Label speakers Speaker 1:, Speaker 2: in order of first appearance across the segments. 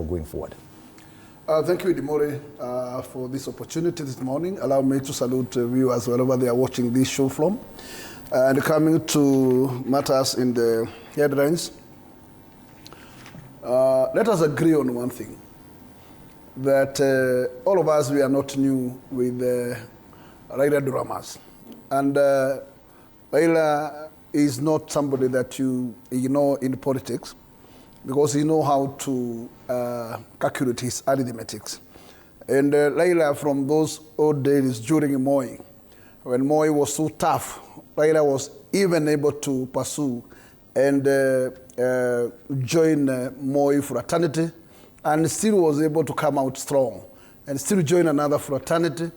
Speaker 1: going forward?
Speaker 2: Thank you, Idimore, for this opportunity this morning. Allow me to salute viewers wherever they are watching this show from. And coming to matters in the headlines, let us agree on one thing, that all of us, we are not new with Raila dramas. And Raila is not somebody that you ignore in politics, because he knows how to calculate his arithmetics. And Raila, from those old days during Moi, when Moi was so tough, Raila was even able to pursue and join Moi fraternity, and still was able to come out strong, and still join another fraternity,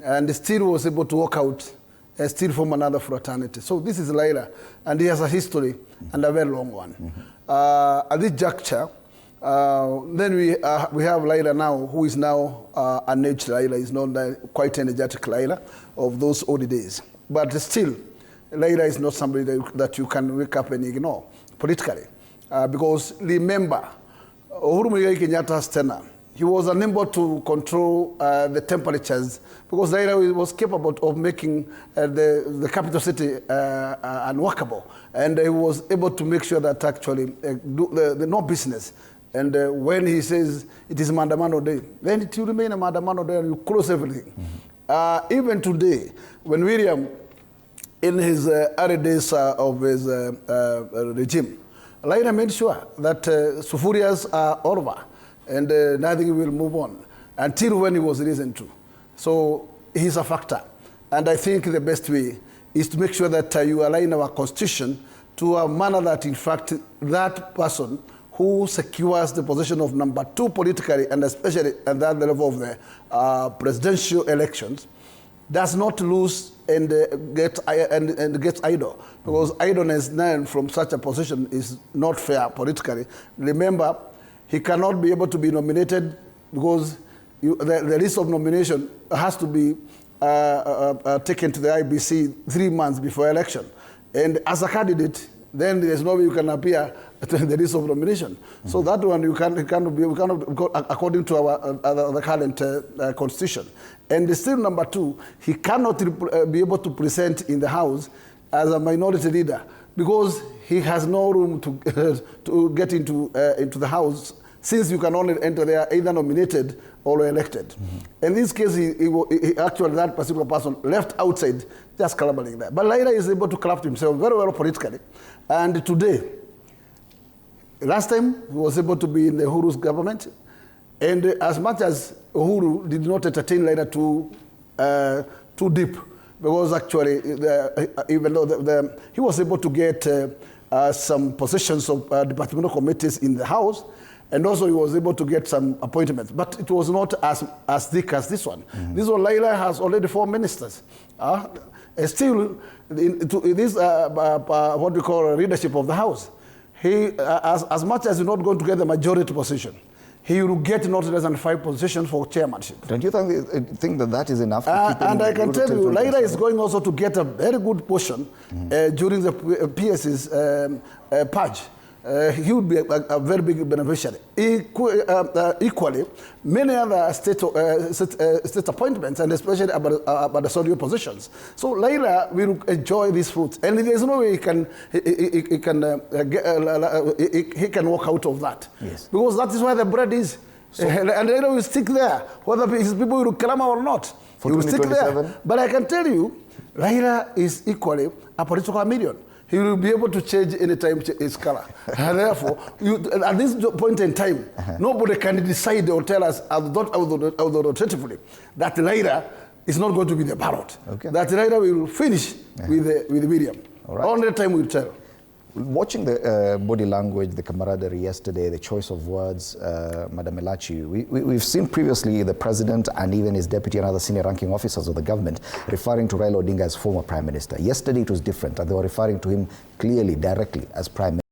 Speaker 2: and still was able to walk out and still form another fraternity. So this is Raila, and he has a history and a very long one. At this juncture, then we have Raila now, who is now an aged Raila. He's not quite energetic Raila of those old days. But still, Raila is not somebody that you can wake up and ignore politically. Because remember, Uhuru Muigai Kenyatta's tenure, he was unable to control the temperatures, because Raila was capable of making the capital city unworkable. And he was able to make sure that actually do the no business. And when he says it is Maandamano Day, then it will remain a Maandamano Day and you close everything. Even today, when William, in his early days of his regime, Raila made sure that Sufurias are over and nothing will move on until when he was listened to. So he's a factor. And I think the best way is to make sure that you align our constitution to a manner that, in fact, that person who secures the position of number 2 politically, and especially at that level of the presidential elections, does not lose and gets idle. Because idleness now from such a position is not fair politically. Remember, he cannot be able to be nominated because the list of nomination has to be taken to the IBC 3 months before election. And as a candidate, then there's no way you can appear to the list of nomination. So that one we cannot go according to the current constitution. And still number 2, he cannot be able to present in the House as a minority leader, because he has no room to get into the House, since you can only enter there either nominated or elected. In this case, he actually, that particular person left outside, just clamoring there. But Raila is able to craft himself very well politically. And today, last time, he was able to be in the Uhuru's government. And as much as Uhuru did not entertain Raila too deep, because actually, even though he was able to get some positions of departmental committees in the House, and also he was able to get some appointments. But it was not as thick as this one. This one, Raila has already 4 ministers. Still, in this, what we call leadership of the House, he, as much as he's not going to get the majority position, he will get not less than 5 positions for chairmanship.
Speaker 1: Don't you think that is enough to keep
Speaker 2: and I can tell you, Raila is going also to get a very good portion during the PS's purge. He would be a very big beneficiary. Equally, many other state appointments, and especially about the soldier positions. So Raila will enjoy these fruits, and there is no way he can walk out of that. Yes. Because that is where the bread is. So, and Raila will stick there, whether his people will clamor or not. He will stick there. But I can tell you, Raila is equally a political chameleon. He will be able to change any time his color. And therefore, at this point in time, nobody can decide or tell us authoritatively that Raila is not going to be the ballot. Okay. That Raila will finish with William. Right. Only time will tell.
Speaker 1: Watching the body language, the camaraderie yesterday, the choice of words, Madam Elachi, we've seen previously the president and even his deputy and other senior ranking officers of the government referring to Raila Odinga as former prime minister. Yesterday it was different, and they were referring to him clearly, directly as prime minister.